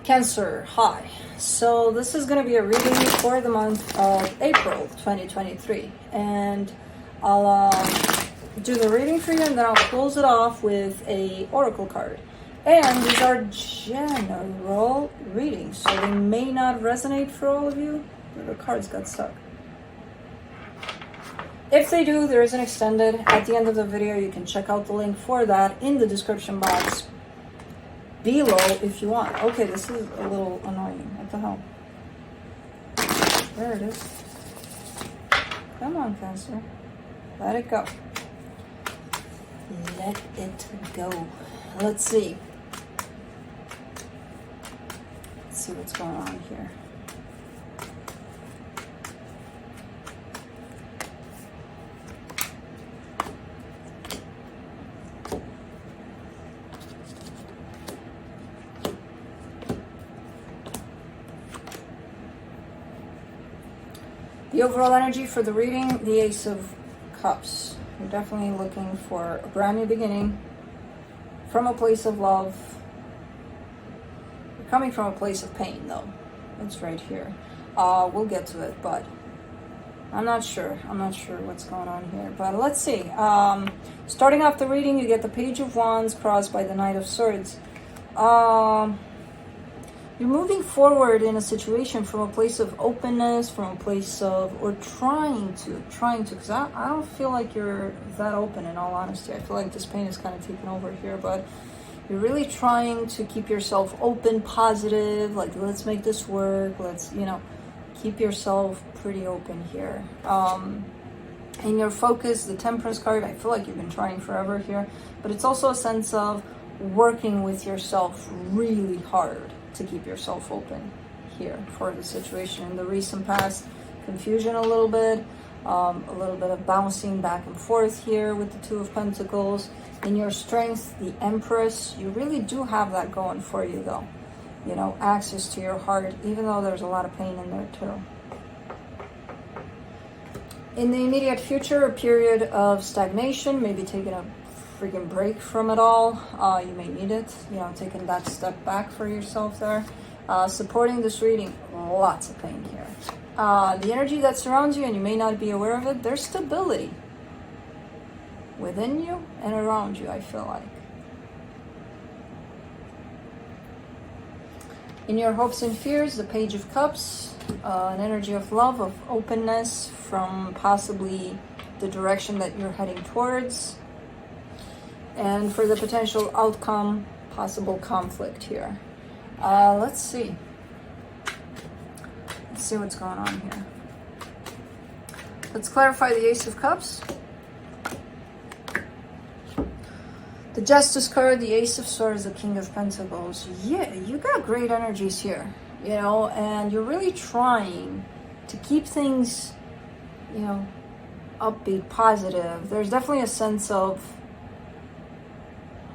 Cancer, hi. So this is going to be a reading for the month of April 2023, and I'll do the reading for you, and then I'll close it off with a oracle card. And these are general readings, so they may not resonate for all of you. The cards got stuck. If they do, there is an extended at the end of the video. You can check out the link for that in the description box below if you want. Okay, this is a little annoying. What the hell? There it is. Come on, Cancer. Let it go. Let it go. Let's see. Let's see what's going on here. The overall energy for the reading, the Ace of Cups. You're definitely looking for a brand new beginning from a place of love. You're coming from a place of pain, though. It's right here. We'll get to it, but I'm not sure. I'm not sure what's going on here, but let's see. Starting off the reading, you get the Page of Wands crossed by the Knight of Swords. You're moving forward in a situation from a place of openness, from a place of, or trying to, because I don't feel like you're that open, in all honesty. I feel like this pain is kind of taken over here, but you're really trying to keep yourself open, positive, like, let's make this work, let's, keep yourself pretty open here. And your focus, the Temperance card, I feel like you've been trying forever here, but it's also a sense of working with yourself really hard to keep yourself open here for the situation. In the recent past, confusion a little bit of bouncing back and forth here with the Two of Pentacles. In your strength, the Empress, you really do have that going for you, though. Access to your heart, even though there's a lot of pain in there too. In the immediate future, a period of stagnation, maybe taking a freaking break from it all. You may need it, taking that step back for yourself there. Supporting this reading, lots of pain here. The energy that surrounds you, and you may not be aware of it, there's stability within you and around you, I feel like. In your hopes and fears, the Page of Cups, an energy of love, of openness from possibly the direction that you're heading towards. And for the potential outcome, possible conflict here. Let's see. Let's see what's going on here. Let's clarify the Ace of Cups. The Justice card, the Ace of Swords, the King of Pentacles. Yeah, you got great energies here, and you're really trying to keep things, upbeat, positive. There's definitely a sense of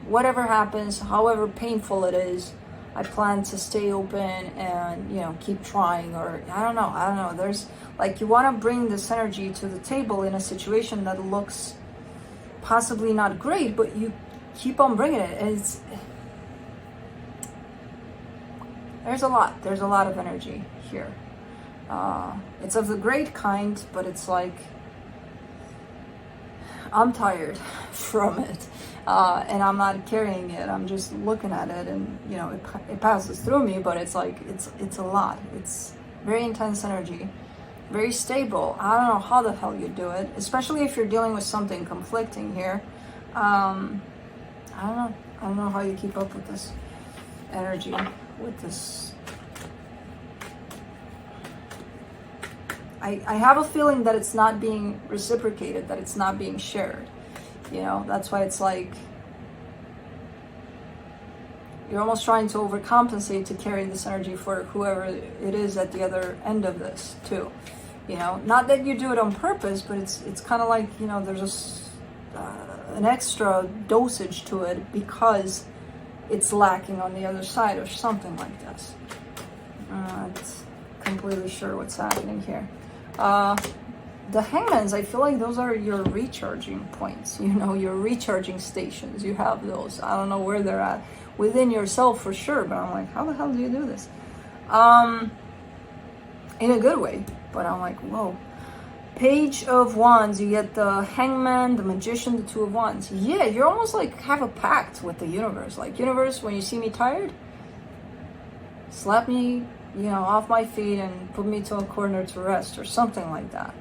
whatever happens, however painful it is, I plan to stay open and, keep trying, or I don't know. There's like, you want to bring this energy to the table in a situation that looks possibly not great, but you keep on bringing it. And there's a lot of energy here. It's of the great kind, but it's like, I'm tired from it. And I'm not carrying it. I'm just looking at it, and it passes through me, but it's like it's a lot. It's very intense energy, very stable. I don't know how the hell you do it, especially if you're dealing with something conflicting here. I don't know how you keep up with this energy, with this. I have a feeling that it's not being reciprocated, that it's not being shared. That's why it's like you're almost trying to overcompensate to carry this energy for whoever it is at the other end of this too. Not that you do it on purpose, but it's kind of like, there's an extra dosage to it because it's lacking on the other side or something like this. Not completely sure what's happening here. The Hangmans, I feel like those are your recharging points, your recharging stations. You have those. I don't know where they're at. within yourself for sure. But I'm like, how the hell do you do this? In a good way. But I'm like, whoa. Page of Wands, you get the Hangman, the Magician, the Two of Wands. Yeah, you're almost like have a pact with the universe. Like, universe, when you see me tired, slap me, off my feet and put me to a corner to rest or something like that.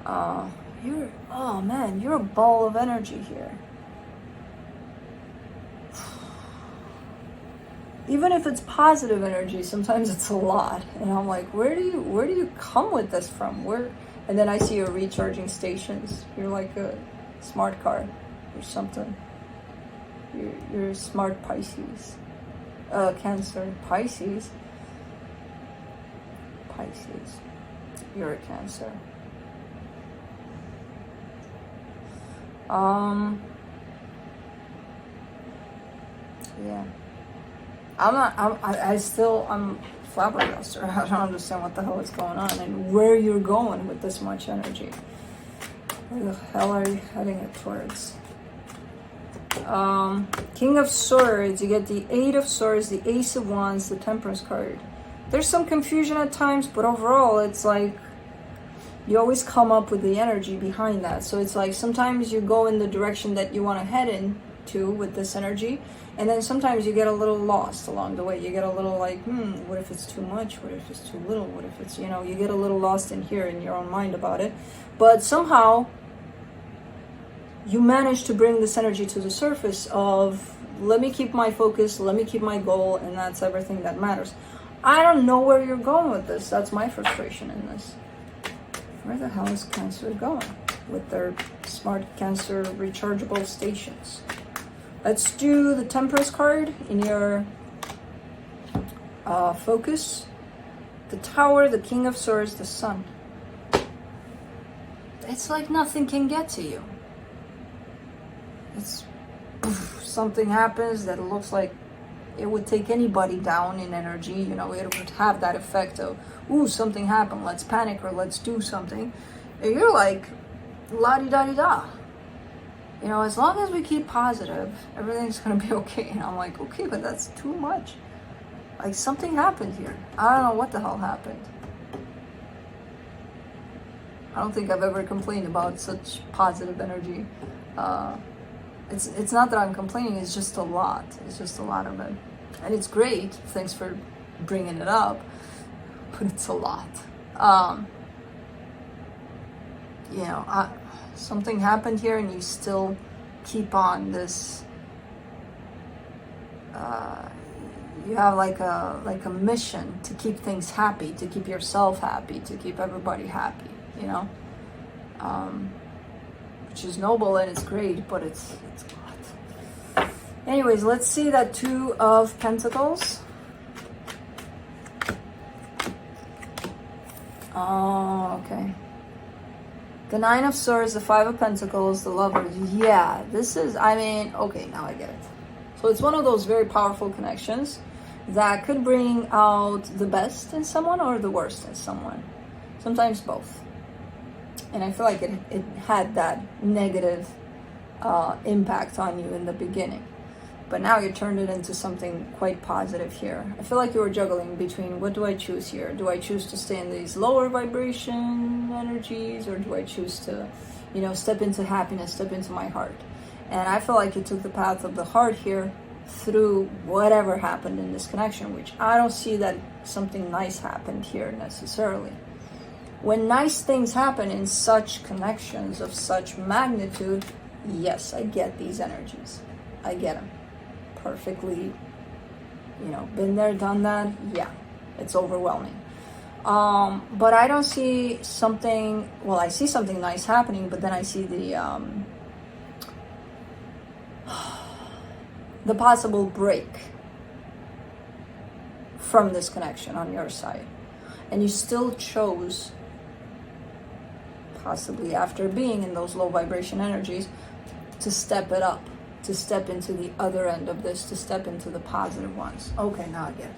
Oh man, you're a ball of energy here. Even if it's positive energy, sometimes it's a lot. And I'm like, where do you come with this from? And then I see your recharging stations. You're like a smart car or something. You're a smart Pisces. Cancer. Pisces. You're a Cancer. Yeah. I'm flabbergasted. I don't understand what the hell is going on and where you're going with this much energy. Where the hell are you heading it towards? King of Swords, you get the Eight of Swords, the Ace of Wands, the Temperance card. There's some confusion at times, but overall it's like you always come up with the energy behind that. So it's like sometimes you go in the direction that you want to head into with this energy, and then sometimes you get a little lost along the way. You get a little like, what if it's too much? What if it's too little? What if it's, you get a little lost in here in your own mind about it. But somehow you manage to bring this energy to the surface of, let me keep my focus, let me keep my goal, and that's everything that matters. I don't know where you're going with this. That's my frustration in this. Where the hell is Cancer going with their smart Cancer rechargeable stations? Let's do the Temperance card in your focus. The Tower, the King of Swords, the Sun. It's like nothing can get to you. It's something happens that looks like it would take anybody down in energy. It would have that effect of, something happened, let's panic or let's do something. And you're like, la-di-da-di-da. As long as we keep positive, everything's gonna be okay. And I'm like, okay, but that's too much. Like, something happened here. I don't know what the hell happened. I don't think I've ever complained about such positive energy. It's not that I'm complaining, it's just a lot. It's just a lot of it. And it's great, thanks for bringing it up, but it's a lot. Something happened here and you still keep on this, you have like a mission to keep things happy, to keep yourself happy, to keep everybody happy, which is noble and it's great, but it's a lot. Anyways, let's see that Two of Pentacles. Oh, okay. The Nine of Swords, the Five of Pentacles, the Lovers. Yeah, this is, okay, now I get it. So it's one of those very powerful connections that could bring out the best in someone or the worst in someone. Sometimes both. And I feel like it had that negative impact on you in the beginning. But now you turned it into something quite positive here. I feel like you were juggling between, what do I choose here? Do I choose to stay in these lower vibration energies, or do I choose to, step into happiness, step into my heart? And I feel like you took the path of the heart here through whatever happened in this connection, which I don't see that something nice happened here necessarily. When nice things happen in such connections of such magnitude, yes, I get these energies. I get them. Perfectly, been there, done that. Yeah, it's overwhelming. But I don't see something, I see something nice happening, but then I see the possible break from this connection on your side. And you still chose, possibly after being in those low vibration energies, to step it up, to step into the other end of this, to step into the positive ones. Okay, now I get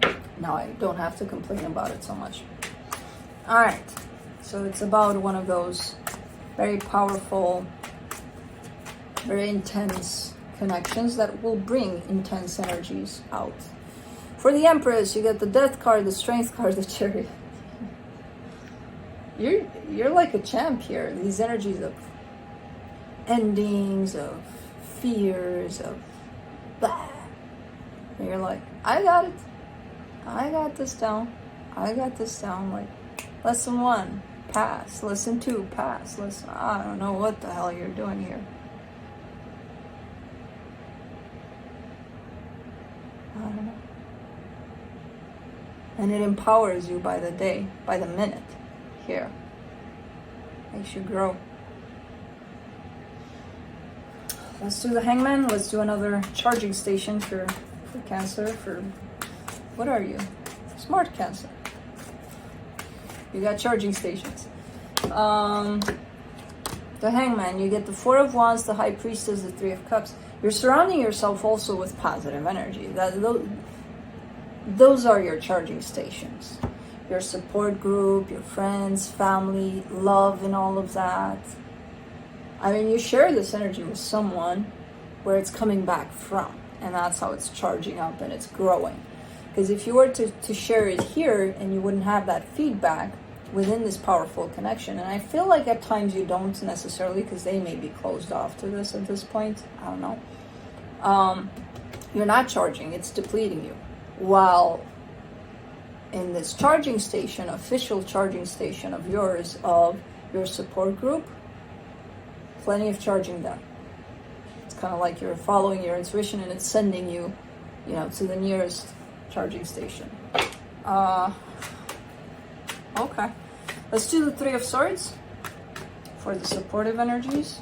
it. Now I don't have to complain about it so much. All right, so it's about one of those very powerful, very intense connections that will bring intense energies out. For the Empress, you get the Death card, the Strength card, the Chariot. You're like a champ here. These energies of endings, of fears, of blah. And you're like, I got it. I got this down. I got this down. Like, lesson 1, pass. Lesson 2, pass. Lesson, I don't know what the hell you're doing here. I don't know. And it empowers you by the day, by the minute here. Makes you grow. Let's do the Hangman. Let's do another charging station for Cancer. For what are you? Smart Cancer. You got charging stations. The Hangman, you get the 4 of Wands, the High Priestess, the 3 of Cups. You're surrounding yourself also with positive energy. Those are your charging stations. Your support group, your friends, family, love, and all of that. I mean, you share this energy with someone where it's coming back from, and that's how it's charging up and it's growing. Because if you were to share it here and you wouldn't have that feedback within this powerful connection, and I feel like at times you don't necessarily, because they may be closed off to this at this point, I don't know. You're not charging, it's depleting you. While in this charging station, official charging station of yours, of your support group, plenty of charging done. It's kind of like you're following your intuition and it's sending you, to the nearest charging station. Okay. Let's do the 3 of Swords for the supportive energies.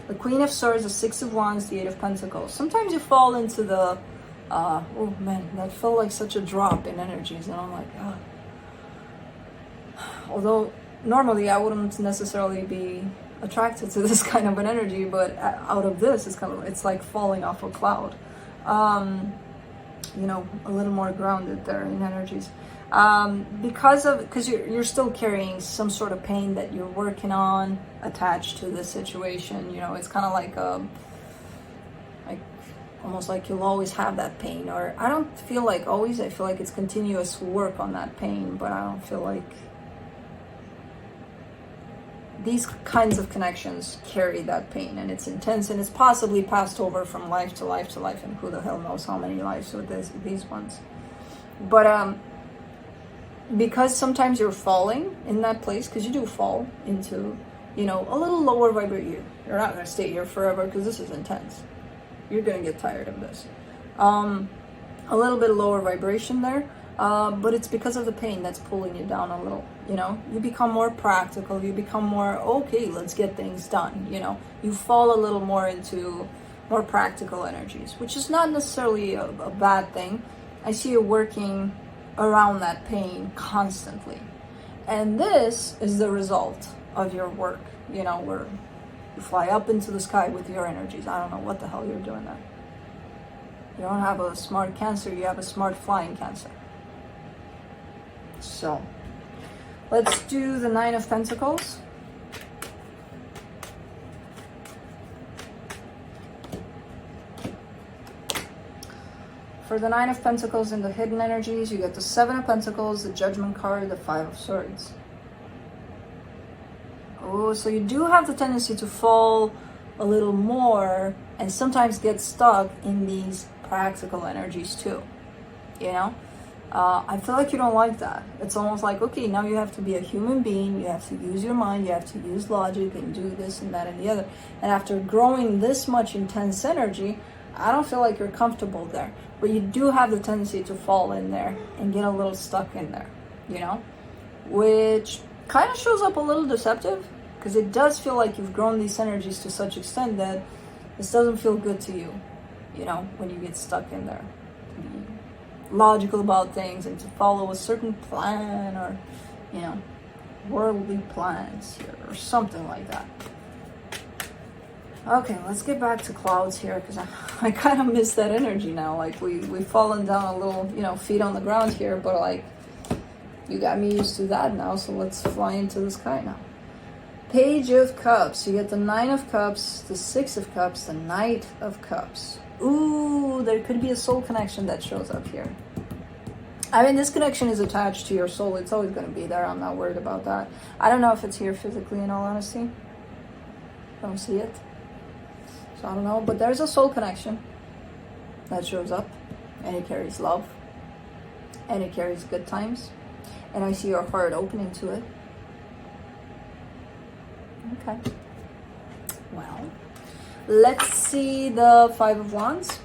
The Queen of Swords, the 6 of Wands, the 8 of Pentacles. Sometimes you fall into the, oh man, that felt like such a drop in energies. And I'm like, although normally I wouldn't necessarily be attracted to this kind of an energy, but out of this, it's like falling off a cloud. A little more grounded there in energies. Because you're still carrying some sort of pain that you're working on attached to this situation. It's kind of like almost like you'll always have that pain, or I don't feel like always, I feel like it's continuous work on that pain, but I don't feel like these kinds of connections carry that pain, and it's intense, and it's possibly passed over from life to life to life, and who the hell knows how many lives with these ones. But because sometimes you're falling in that place, because you do fall into, a little lower vibration. You're not going to stay here forever because this is intense. You're going to get tired of this. A little bit lower vibration there, but it's because of the pain that's pulling you down a little. You become more practical. You become more, okay, let's get things done. You fall a little more into more practical energies, which is not necessarily a bad thing. I see you working around that pain constantly. And this is the result of your work, where you fly up into the sky with your energies. I don't know what the hell you're doing there. You don't have a smart Cancer, you have a smart flying Cancer. So, let's do the 9 of Pentacles. For the 9 of Pentacles in the hidden energies, you get the 7 of Pentacles, the Judgment card, the 5 of Swords. Oh, so you do have the tendency to fall a little more and sometimes get stuck in these practical energies too. I feel like you don't like that. It's almost like, okay, now you have to be a human being, you have to use your mind, you have to use logic and do this and that and the other. And after growing this much intense energy, I don't feel like you're comfortable there. But you do have the tendency to fall in there and get a little stuck in there, which kind of shows up a little deceptive, because it does feel like you've grown these energies to such extent that this doesn't feel good to you, when you get stuck in there. To be logical about things and to follow a certain plan, or, worldly plans here, or something like that. Okay, let's get back to clouds here, because I kind of miss that energy now. Like, we've fallen down a little, feet on the ground here, but like, you got me used to that now, so let's fly into the sky now. Page of Cups. You get the Nine of Cups, the Six of Cups, the Knight of Cups. Ooh, there could be a soul connection that shows up here. I mean, this connection is attached to your soul. It's always going to be there. I'm not worried about that. I don't know if it's here physically, in all honesty. I don't see it. So I don't know. But there's a soul connection that shows up. And it carries love. And it carries good times. And I see your heart opening to it. Okay. Well, let's see the Five of Wands.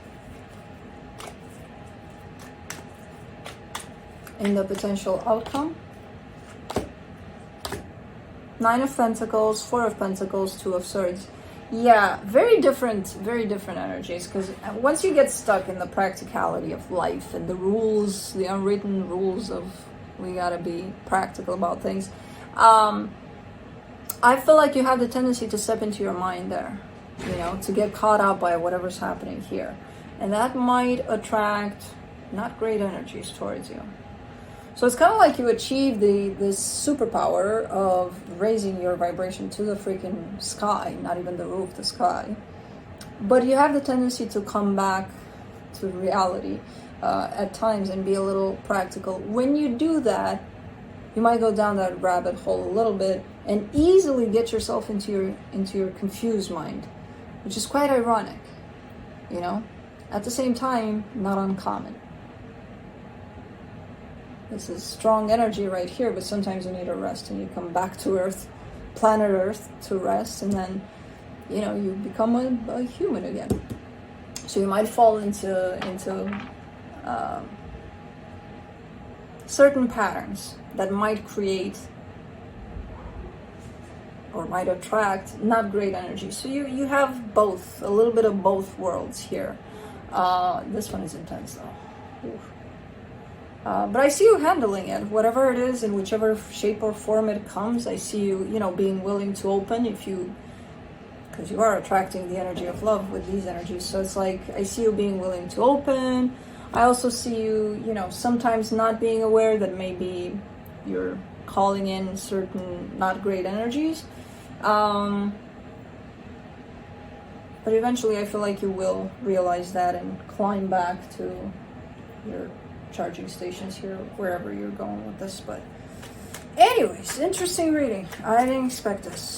In the potential outcome. Nine of Pentacles, Four of Pentacles, Two of Swords. Yeah, very different energies, because once you get stuck in the practicality of life and the rules, the unwritten rules of we gotta be practical about things, I feel like you have the tendency to step into your mind there, you know, to get caught up by whatever's happening here. And that might attract not great energies towards you. So it's kind of like you achieve this superpower of raising your vibration to the freaking sky, not even the roof, the sky. But you have the tendency to come back to reality at times and be a little practical. When you do that, you might go down that rabbit hole a little bit and easily get yourself into your confused mind, which is quite ironic, you know? At the same time, not uncommon. This is strong energy right here, but sometimes you need a rest and you come back to Earth, planet Earth, to rest, and then, you know, you become a human again. So you might fall into certain patterns that might create or might attract not great energy. So you have both, a little bit of both worlds here. This one is intense though. Oof. But I see you handling it, whatever it is, in whichever shape or form it comes. I see you, you know, being willing to open because you are attracting the energy of love with these energies. So it's like, I see you being willing to open. I also see you, you know, sometimes not being aware that maybe you're calling in certain not great energies. But eventually I feel like you will realize that and climb back to your charging stations here, wherever you're going with this. But anyways, interesting reading. I didn't expect this.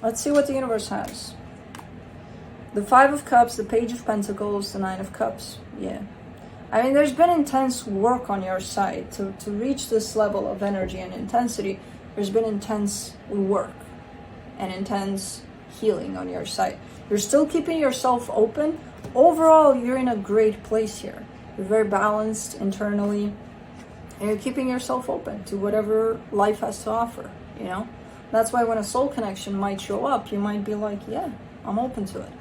Let's see what the universe has. The Five of Cups, the Page of Pentacles, the Nine of Cups. Yeah. I mean, there's been intense work on your side to reach this level of energy and intensity. There's been intense work and intense healing on your side. You're still keeping yourself open. Overall, you're in a great place here. You're very balanced internally, and you're keeping yourself open to whatever life has to offer, you know? That's why when a soul connection might show up, you might be like, yeah, I'm open to it.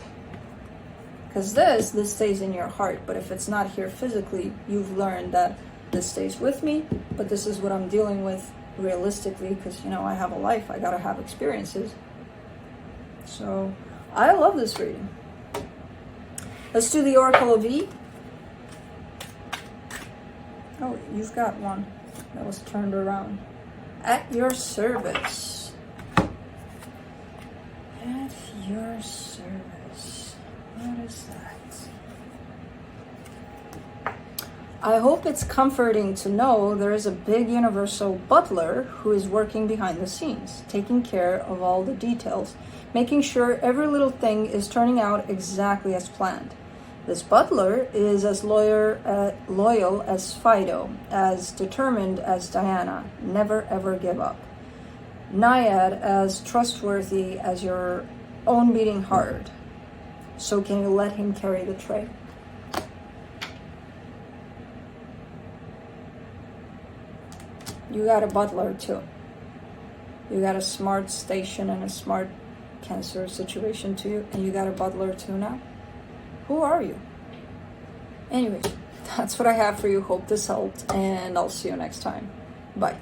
Because this stays in your heart, but if it's not here physically, you've learned that this stays with me, but this is what I'm dealing with realistically, because, you know, I have a life, I gotta have experiences. So, I love this reading. Let's do the Oracle of E. Oh, you've got one that was turned around. At your service. At your service. What is that? I hope it's comforting to know there is a big universal butler who is working behind the scenes, taking care of all the details, making sure every little thing is turning out exactly as planned. This butler is as loyal as Fido, as determined as Diana. Never ever give up. Naiad as trustworthy as your own beating heart. So can you let him carry the tray? You got a butler too. You got a smart station and a smart Cancer situation too, and you got a butler too now. Who are you? Anyways, that's what I have for you. Hope this helped, and I'll see you next time. Bye.